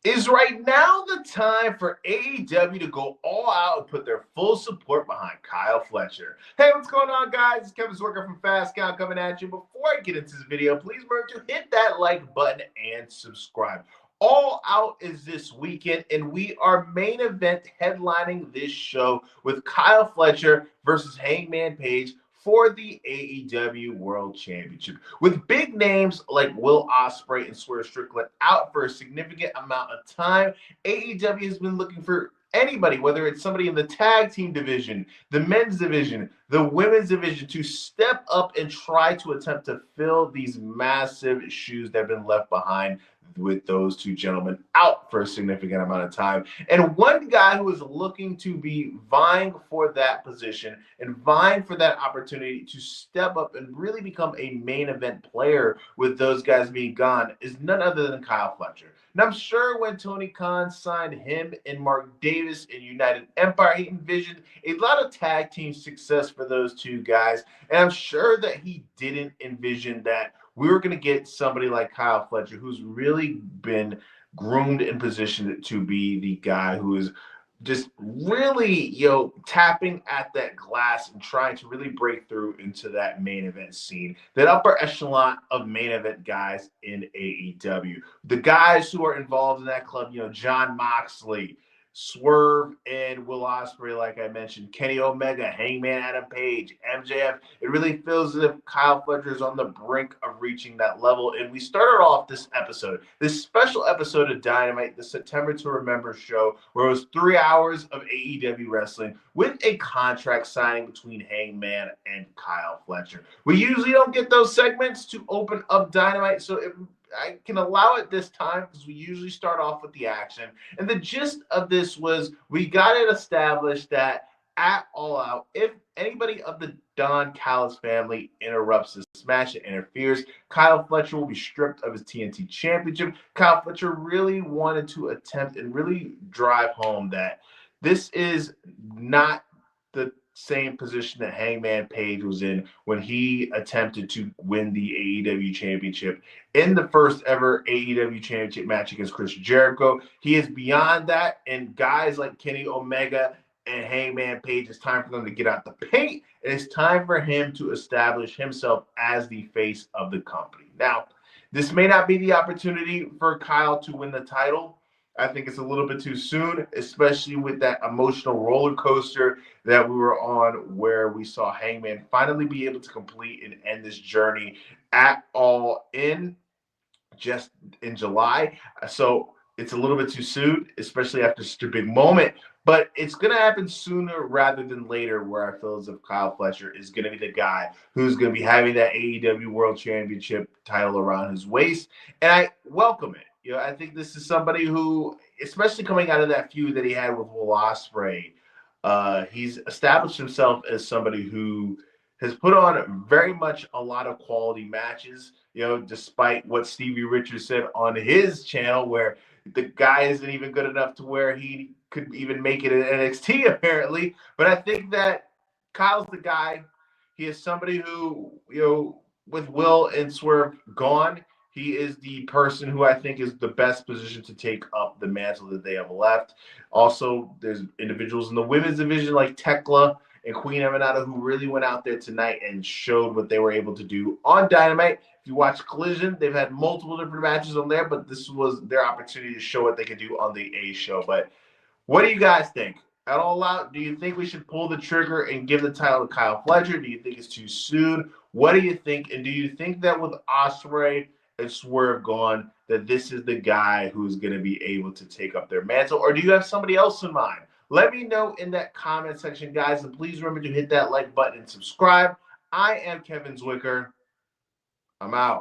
Is right now the time for AEW to go all out and put their full support behind Kyle Fletcher? Hey, what's going on, guys? It's Kevin Zwicker from Fast Count coming at you. Before I get into this video, please remember to hit that like button and subscribe. All Out is this weekend, and we are main event headlining this show with Kyle Fletcher versus Hangman Page for the AEW World Championship. With big names like Will Ospreay and Swerve Strickland out for a significant amount of time, AEW has been looking for anybody, whether it's somebody in the tag team division, the men's division, the women's division, to step up and try to attempt to fill these massive shoes that have been left behind with those two gentlemen out for a significant amount of time. And one guy who is looking to be vying for that position and vying for that opportunity to step up and really become a main event player with those guys being gone is none other than Kyle Fletcher. And I'm sure when Tony Khan signed him and Mark Davis in United Empire, he envisioned a lot of tag team success for those two guys. And I'm sure that he didn't envision that we were going to get somebody like Kyle Fletcher, who's really been groomed and positioned to be the guy who is just really, tapping at that glass and trying to really break through into that main event scene, that upper echelon of main event guys in AEW. The guys who are involved in that club, John Moxley, Swerve and Will Ospreay, like I mentioned, Kenny Omega, Hangman Adam Page, MJF. It really feels as if Kyle Fletcher is on the brink of reaching that level. And we started off this special episode of Dynamite, the September to Remember show, where it was 3 hours of AEW wrestling with a contract signing between Hangman and Kyle Fletcher. We usually don't get those segments to open up Dynamite, so I can allow it this time because we usually start off with the action. And the gist of this was we got it established that at All Out, if anybody of the Don Callis family interrupts this match and interferes, Kyle Fletcher will be stripped of his TNT championship. Kyle Fletcher really wanted to attempt and really drive home that this is not the same position that Hangman Page was in when he attempted to win the AEW championship in the first ever AEW championship match against Chris Jericho. He is beyond that, and guys like Kenny Omega and Hangman Page, it's time for them to get out the paint, and it's time for him to establish himself as the face of the company. Now, this may not be the opportunity for Kyle to win the title. I think it's a little bit too soon, especially with that emotional roller coaster that we were on, where we saw Hangman finally be able to complete and end this journey at All In just in July. So it's a little bit too soon, especially after such a big moment. But it's going to happen sooner rather than later, where I feel as if Kyle Fletcher is going to be the guy who's going to be having that AEW World Championship title around his waist. And I welcome it. I think this is somebody who, especially coming out of that feud that he had with Will Ospreay, he's established himself as somebody who has put on very much a lot of quality matches, despite what Stevie Richards said on his channel, where the guy isn't even good enough to where he could even make it in NXT, apparently. But I think that Kyle's the guy. He is somebody who, with Will and Swerve gone, he is the person who I think is the best position to take up the mantle that they have left. Also, there's individuals in the women's division like Tekla and Queen Emanata who really went out there tonight and showed what they were able to do on Dynamite. If you watch Collision, they've had multiple different matches on there, but this was their opportunity to show what they could do on the A show. But what do you guys think? At All Out, do you think we should pull the trigger and give the title to Kyle Fletcher? Do you think it's too soon? What do you think? And do you think that with Ospreay and Swerve gone, that this is the guy who's going to be able to take up their mantle? Or do you have somebody else in mind? Let me know in that comment section, guys. And please remember to hit that like button and subscribe. I am Kevin Zwicker. I'm out.